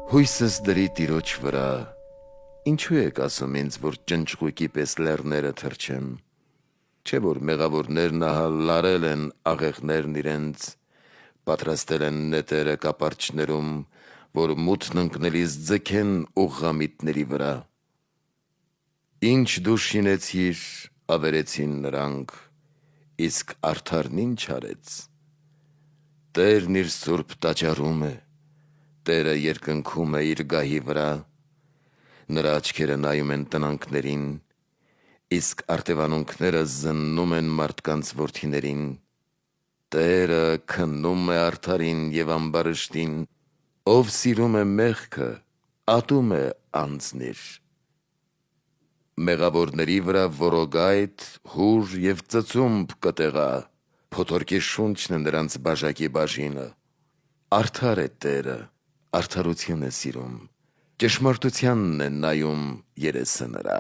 Հույսս դրի տիրոջ վրա, ինչու եք ասում ինձ, որ ճնճղույկի պես լեռները թռչեմ, չէ որ մեղավորներն ահա լարել են աղեղներն իրենց, պատրաստել են նետերը կապարճներում, որ մութն ընկնելիս ձգեն ուղղամիտների վրա։ Ինչ դու շինեցիր, ավերեցին նրանք, իսկ արդարն ինչ արեց։ Տերն իր սուրբ տաճարում է, Տերը երկնքում է իր գահի վրա, նրա աչքերը նայում են տնանքներին, իսկ արտևանունքները զննում են մարդկանց որդիներին։ Տերը քննում է արդարին և ամբարշտին, ով սիրում է մեղքը, ատում է անձնիր։ Մեղավորների վրա որոգայթ, հուր և ծծումբ կտեղա, փոթորկի շունչն է նրանց բաժակի բաժինը։ Արդար է Տերը, արդարություն է սիրում, ճշմարտությանն է նայում երեսը նրա։